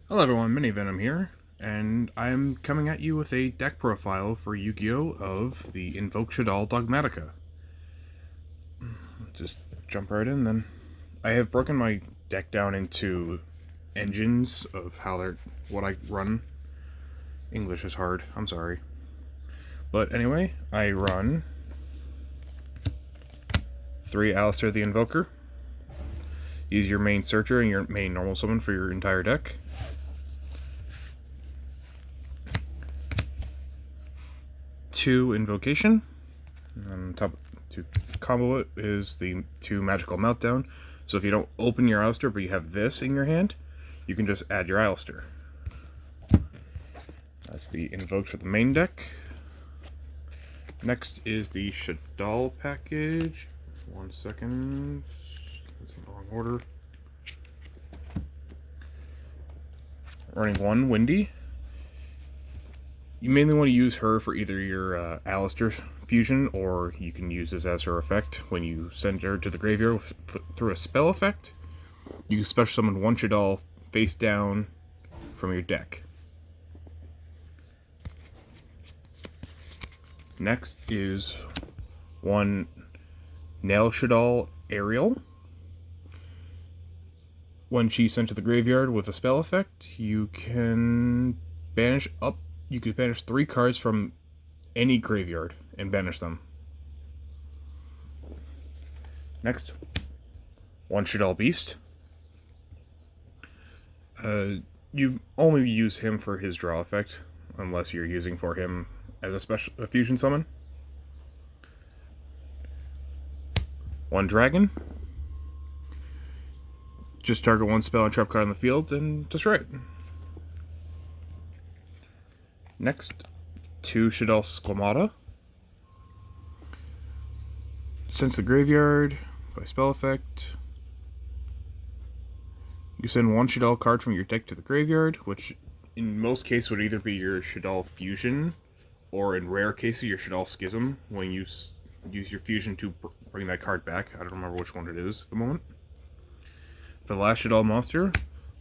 Hello everyone, Minivenom here, and I'm coming at you with a deck profile for Yu-Gi-Oh! Of the Invoked Shaddoll Dogmatika. Just jump right in then. I have broken my deck down into engines of what I run. English is hard, I'm sorry. But anyway, I run 3 Alistair the Invoker. Use your main searcher and your main normal summon for your entire deck. 2 Invocation. And to combo it is the 2 Magical Meltdown. So if you don't open your Alistair but you have this in your hand, you can just add your Alistair. That's the Invoked for the main deck. Next is the Shaddoll Package. 1 second. That's in the wrong order. Running 1 Windy. You mainly want to use her for either your Alistair fusion, or you can use this as her effect when you send her to the graveyard through a spell effect. You can special summon 1 Shaddoll face down from your deck. Next is 1 Nail Shaddoll Aerial. When she's sent to the graveyard with a spell effect, you can banish 3 cards from any graveyard and banish them. Next, 1 Shaddoll Beast. You only use him for his draw effect, unless you're using for him as a fusion summon. 1 Dragon. Just target 1 spell and trap card on the field and destroy it. Next, 2 Shaddoll Squamata. Sent to the graveyard by spell effect. You send 1 Shaddoll card from your deck to the graveyard, which in most cases would either be your Shaddoll Fusion, or in rare cases your Shaddoll Schism, when you use your fusion to bring that card back. I don't remember which one it is at the moment. For the last Shaddoll monster,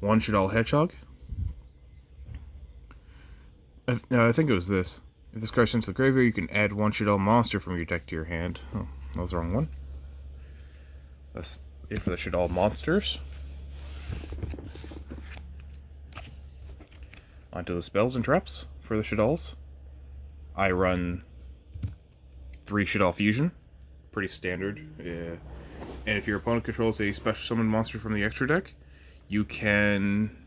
1 Shaddoll Hedgehog. I think it was this. If this card is sent to the graveyard, you can add 1 Shaddoll monster from your deck to your hand. Oh, that was the wrong one. That's it for the Shaddoll monsters. Onto the spells and traps for the Shaddolls. I run 3 Shaddoll Fusion. Pretty standard. Yeah. And if your opponent controls a special summon monster from the extra deck, you can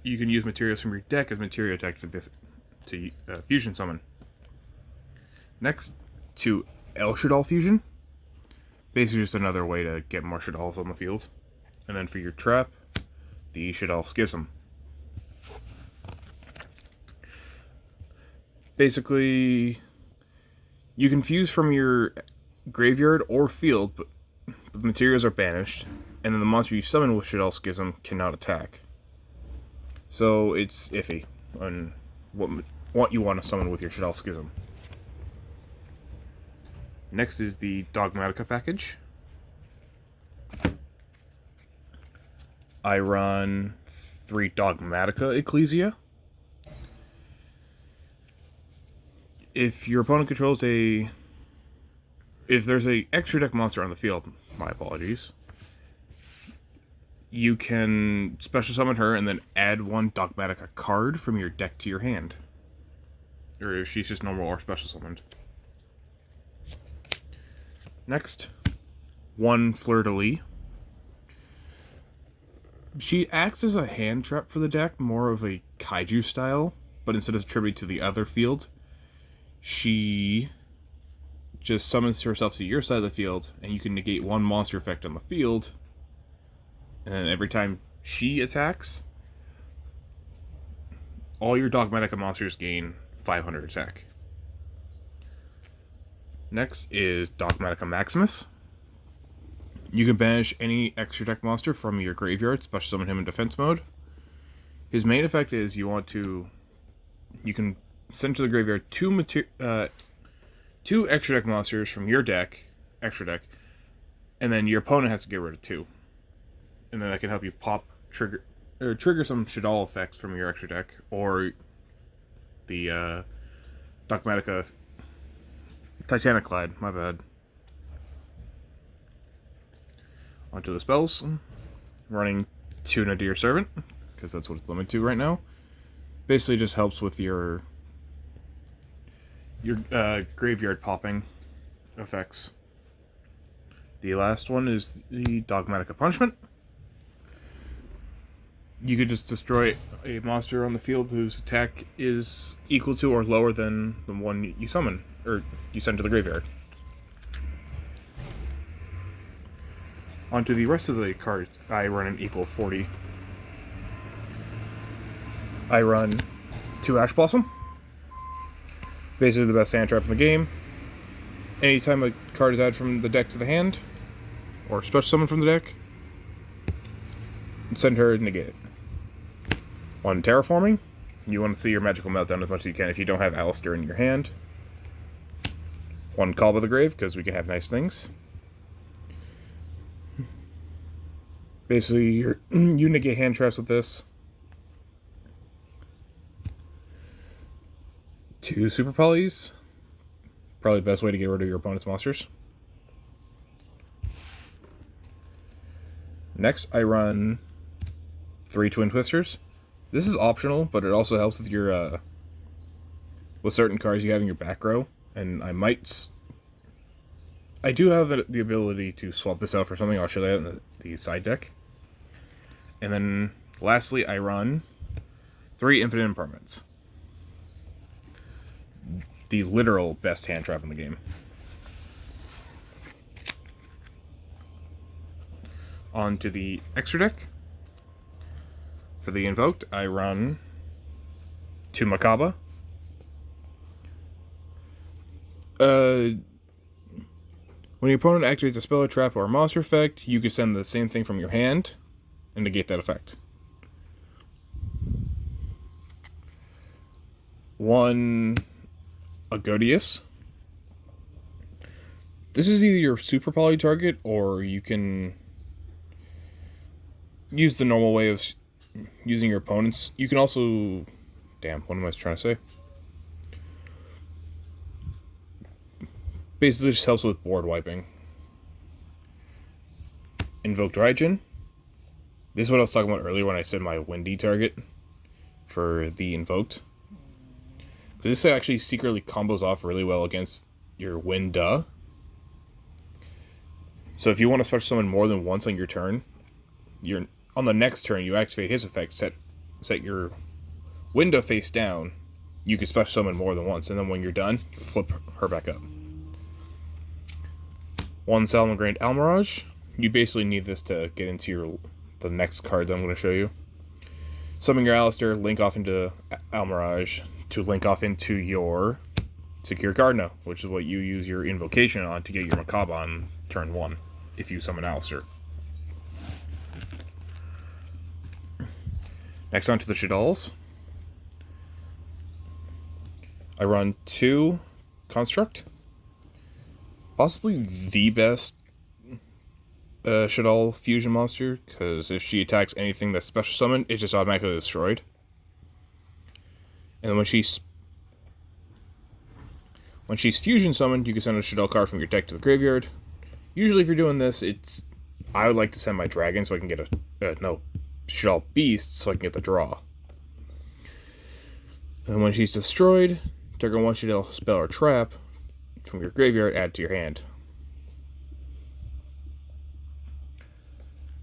use materials from your deck as material attack to fusion summon. Next, 2 El Shaddoll Fusion. Basically just another way to get more Shaddolls on the field. And then for your trap, the Shaddoll Schism. Basically, you can fuse from your graveyard or field, but the materials are banished, and then the monster you summon with Shaddoll Schism cannot attack. So it's iffy on what you want to summon with your Shaddoll Schism. Next is the Dogmatika Package. I run 3 Dogmatika Ecclesia. If your opponent controls if there's a extra deck monster on the field, my apologies, you can special summon her and then add 1 Dogmatika card from your deck to your hand. Or if she's just normal or special summoned. Next, 1 Fleur-de-Lis. She acts as a hand trap for the deck, more of a kaiju style, but instead of attributed to the other field, she just summons herself to your side of the field, and you can negate 1 monster effect on the field, and then every time she attacks, all your Dogmatika monsters gain 500 attack. Next is Dogmatika Maximus. You can banish any extra deck monster from your graveyard, special summon him in defense mode. His main effect is you can send to the graveyard 2 extra deck monsters from your deck, extra deck, and then your opponent has to get rid of 2. And then that can help you or trigger some Shaddoll effects from your extra deck, or the Dogmatika Titaniclad, my bad. Onto the spells. Running 2 Nadir Servant, because that's what it's limited to right now. Basically just helps with your graveyard popping effects. The last one is the Dogmatika Punishment. You could just destroy a monster on the field whose attack is equal to or lower than the one you summon, or you send to the graveyard. Onto the rest of the cards, I run an equal 40. I run 2 Ash Blossom. Basically the best hand trap in the game. Anytime a card is added from the deck to the hand, or special summon from the deck, send her and negate it. 1 Terraforming. You want to see your Magical Meltdown as much as you can if you don't have Alistair in your hand. 1 Call by the Grave, because we can have nice things. Basically, you negate hand traps with this. 2 Super Polys. Probably the best way to get rid of your opponent's monsters. Next, I run 3 Twin Twisters. This is optional, but it also helps with your with certain cards you have in your back row. And I do have the ability to swap this out for something. I'll show that in the side deck. And then, lastly, I run 3 Infinite Impermanents. The literal best hand trap in the game. On to the extra deck. For the Invoked, I run 2 Makaba. When your opponent activates a spell, or trap, or a monster effect, you can send the same thing from your hand and negate that effect. 1 Agodius. This is either your Super Poly target, or you can use the normal way of using your opponents. You can also... Damn, what am I trying to say? Basically, just helps with board wiping. Invoked Raijin. This is what I was talking about earlier when I said my windy target for the Invoked. So this actually secretly combos off really well against your Wind-Duh. So if you want to special summon more than once on your turn, on the next turn you activate his effect, set your Wind-Duh face down, you can special summon more than once, and then when you're done, flip her back up. 1 Salamangreat Almirage. You basically need this to get into the next card that I'm going to show you. Summon your Alistair, link off into Almirage to link off into your Secure Cardno, which is what you use your Invocation on to get your Makaba on turn 1, if you summon Alistair. Next on to the Shaddolls. I run 2 Construct. Possibly the best Shaddoll fusion monster, because if she attacks anything that's special summoned, it's just automatically destroyed. And then when she's fusion summoned, you can send a Shaddoll card from your deck to the graveyard. Usually if you're doing this, I would like to send my dragon so I can get Shaddoll beast so I can get the draw. And when she's destroyed, trigger 1 Shaddoll spell or trap from your graveyard, add to your hand.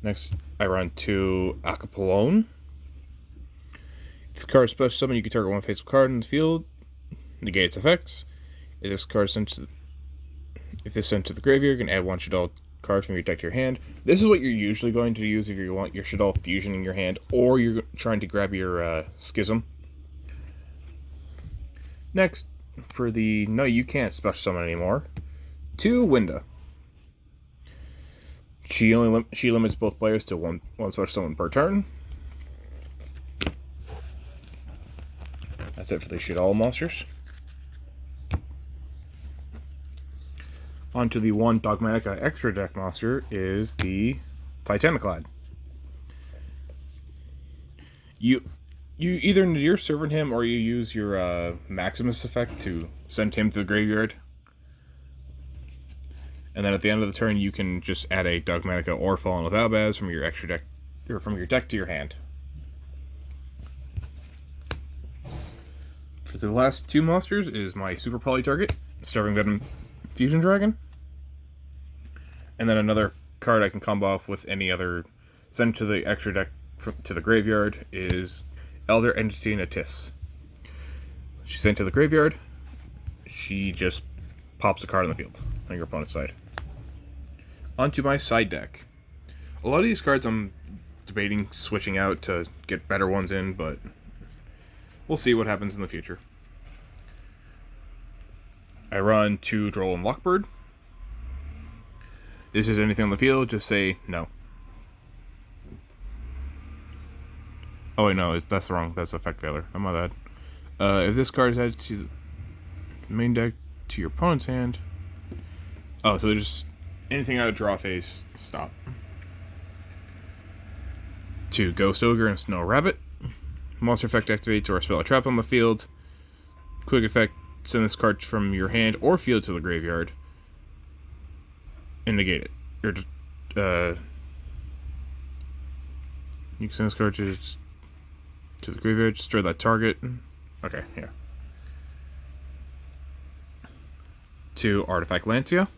Next, I run 2 Acapulone. If this card is special summon, you can target 1 face-up card in the field, negate its effects. If this card is sent to the graveyard, you can add 1 Shaddoll card from your deck to your hand. This is what you're usually going to use if you want your Shaddoll fusion in your hand, or you're trying to grab your Schism. Next, for the no, you can't special summon anymore, 2 Winda. She limits both players to one special summon per turn. That's it for the Shaddoll monsters. On to the 1 Dogmatika extra deck monster is the Titaniclad. You either Nadir Servant him or you use your Maximus effect to send him to the graveyard. And then at the end of the turn, you can just add a Dogmatika or Fallen with Albaz from your extra deck, or from your deck to your hand. For the last two monsters is my Super Poly target, Starving Venom Fusion Dragon. And then another card I can combo off with any other send to the extra deck to the graveyard is Elder Entity Natis. She's sent to the graveyard. She just pops a card on the field on your opponent's side. Onto my side deck. A lot of these cards I'm debating switching out to get better ones in, but we'll see what happens in the future. I run 2 Droll and Lockbird. This is anything on the field, just say no. Oh wait, no, that's wrong. That's effect failure. I'm my bad. If this card is added to the main deck to your opponent's hand. Oh, so just anything out of draw phase, stop. 2 Ghost Ogre and Snow Rabbit. Monster effect activates or spell a trap on the field. Quick effect, send this card from your hand or field to the graveyard. And negate it. You can send this card to the graveyard, destroy that target. Okay, yeah. 2 Artifact Lancia.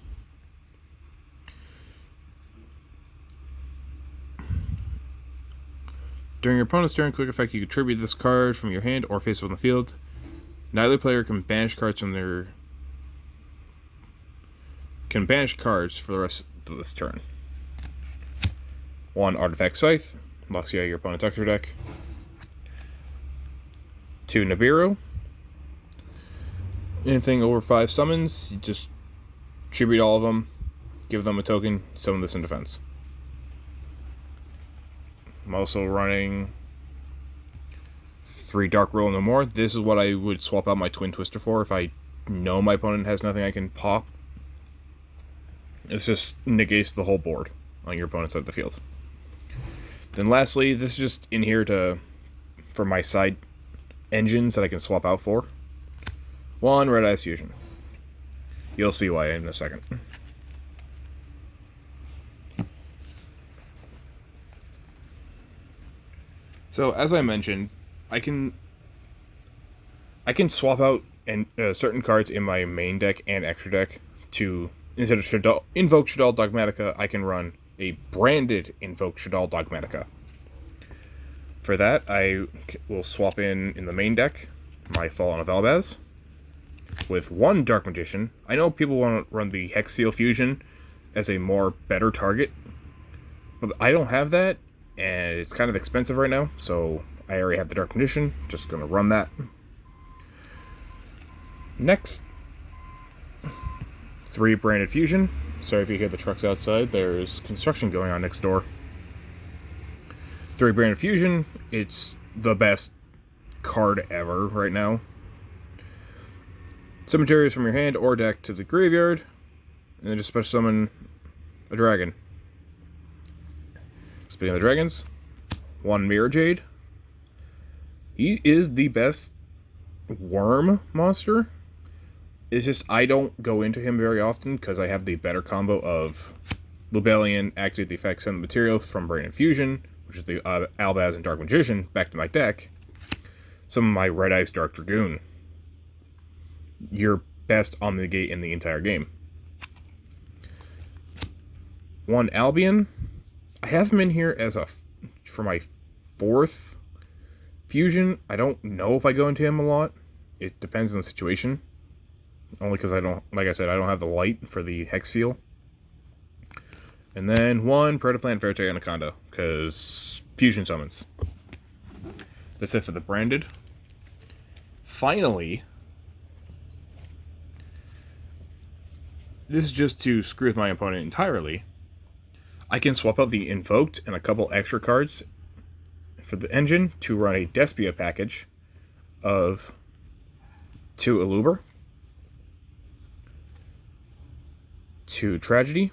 During your opponent's turn, quick effect, you contribute this card from your hand or face it on the field. Neither player can banish cards from their... can banish cards for the rest of this turn. 1 Artifact Scythe. Locks you out of your opponent's extra deck. 2 Nibiru. Anything over 5 summons, you just tribute all of them, give them a token, summon this in defense. I'm also running 3 Dark Roll No More. This is what I would swap out my Twin Twister for if I know my opponent has nothing I can pop. It just negates the whole board on your opponent's side of the field. Then lastly, this is just in here for my side engines that I can swap out for. 1 Red Eyes Fusion. You'll see why in a second. So as I mentioned, I can swap out certain cards in my main deck and extra deck to, instead of Invoked Shaddoll Dogmatika, I can run a branded Invoked Shaddoll Dogmatika. For that, I will swap in the main deck my Fallen of Albaz with 1 Dark Magician. I know people want to run the Hex Seal Fusion as a more better target, but I don't have that, and it's kind of expensive right now, so I already have the Dark Magician. Just going to run that. Next, 3 Branded Fusion. Sorry if you hear the trucks outside, there's construction going on next door. 3 Branded Fusion, it's the best card ever right now. Summon materials from your hand or deck to the graveyard, and then just special summon a dragon. Speaking of the dragons, 1 Mirror Jade. He is the best worm monster. It's just I don't go into him very often because I have the better combo of Lubellion, activate the effect, send the material from Branded Fusion, which is the Albaz and Dark Magician, back to my deck. Some of my Red Eyes Dark Dragoon. Your best Omnigate in the entire game. 1 Albion. I have him in here as for my 4th fusion. I don't know if I go into him a lot. It depends on the situation. Only because I don't, like I said, I don't have the light for the Hex Feel. And then 1 Predaplant Verte Anaconda, because fusion summons. That's it for the branded. Finally, this is just to screw with my opponent entirely. I can swap out the Invoked and a couple extra cards for the engine to run a Despia package of 2 Eluber, 2 Tragedy.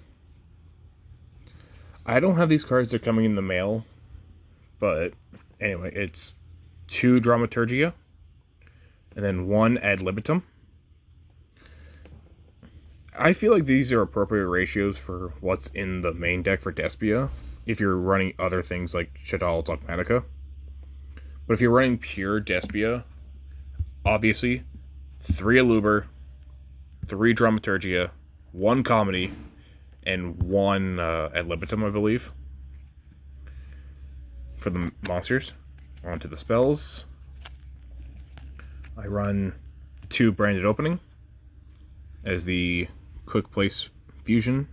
I don't have these cards that are coming in the mail, but Anyway, it's 2 Dramaturgia, and then 1 Ad Libitum. I feel like these are appropriate ratios for what's in the main deck for Despia, if you're running other things like Shaddoll Dogmatika. But if you're running pure Despia, obviously 3 Aluber, 3 Dramaturgia, 1 Comedy, and 1 Ad Libitum, I believe, for the monsters. Onto the spells. I run 2 Branded Opening as the Quick Place Fusion,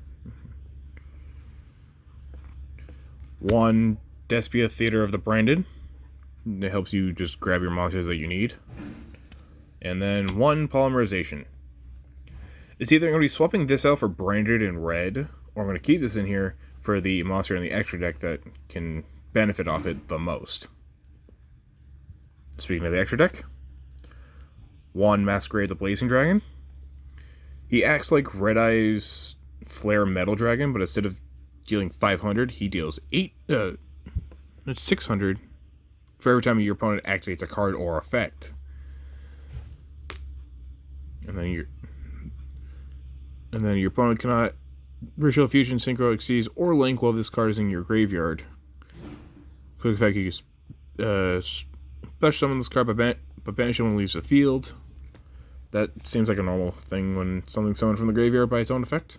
1 Despia Theater of the Branded. It helps you just grab your monsters that you need. And then 1 Polymerization. It's either going to be swapping this out for Branded in red, or I'm going to keep this in here for the monster in the extra deck that can benefit off it the most. Speaking of the extra deck, 1 Masquerade the Blazing Dragon. He acts like Red Eye's Flare Metal Dragon, but instead of dealing 500, he deals 600 for every time your opponent activates a card or effect. And then your opponent cannot Ritual Fusion, Synchro, Exceeds, or Link while this card is in your graveyard. Quick effect, you can special summon this card but banish it when it leaves the field. That seems like a normal thing when something's summoned from the graveyard by its own effect.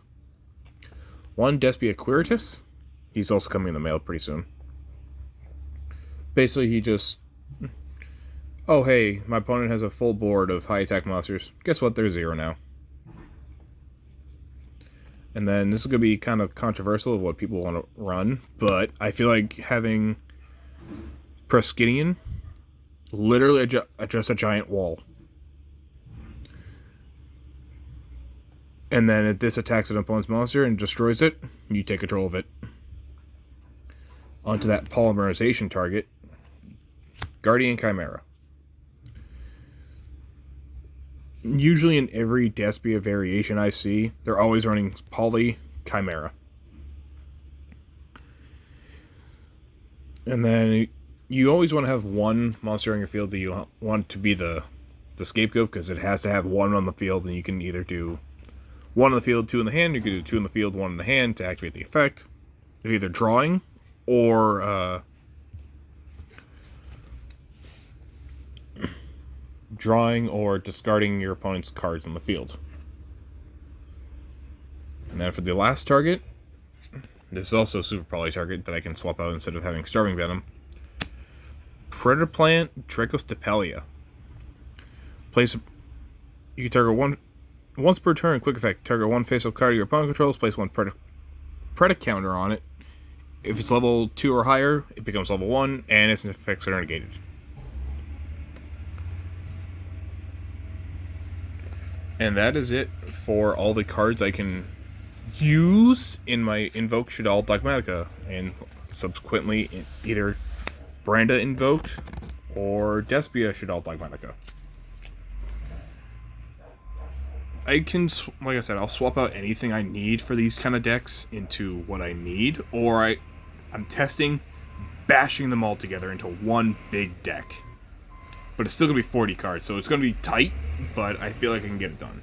1 Despia Quiritus. He's also coming in the mail pretty soon. Basically, he just... Oh, hey, my opponent has a full board of high attack monsters. Guess what? They're 0 now. And then this is going to be kind of controversial of what people want to run, but I feel like having Preskynian literally adjust a giant wall. And then if this attacks an opponent's monster and destroys it, you take control of it. Onto that Polymerization target, Guardian Chimera. Usually in every Despia variation I see, they're always running Poly Chimera. And then you always want to have 1 monster on your field that you want to be the scapegoat, because it has to have 1 on the field, and you can either do 1 on the field, 2 in the hand. You can do 2 in the field, 1 in the hand to activate the effect. Of either drawing or discarding your opponent's cards on the field. And then for the last target, this is also a super poly target that I can swap out instead of having Starving Venom. Predator Plant, Trichostepelia. You can target once per turn, quick effect. Target 1 face-up card your opponent controls, place 1 Predator counter on it. If it's level 2 or higher, it becomes level 1, and its effects are negated. And that is it for all the cards I can use in my Invoked Shaddoll Dogmatika, and subsequently either Branda Invoked or Despia Shaddoll Dogmatika. I can, like I said, I'll swap out anything I need for these kind of decks into what I need, or I'm testing bashing them all together into one big deck. But it's still going to be 40 cards, so it's going to be tight, but I feel like I can get it done.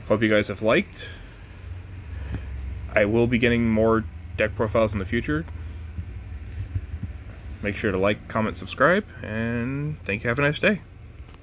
Hope you guys have liked. I will be getting more deck profiles in the future. Make sure to like, comment, subscribe, and thank you. Have a nice day.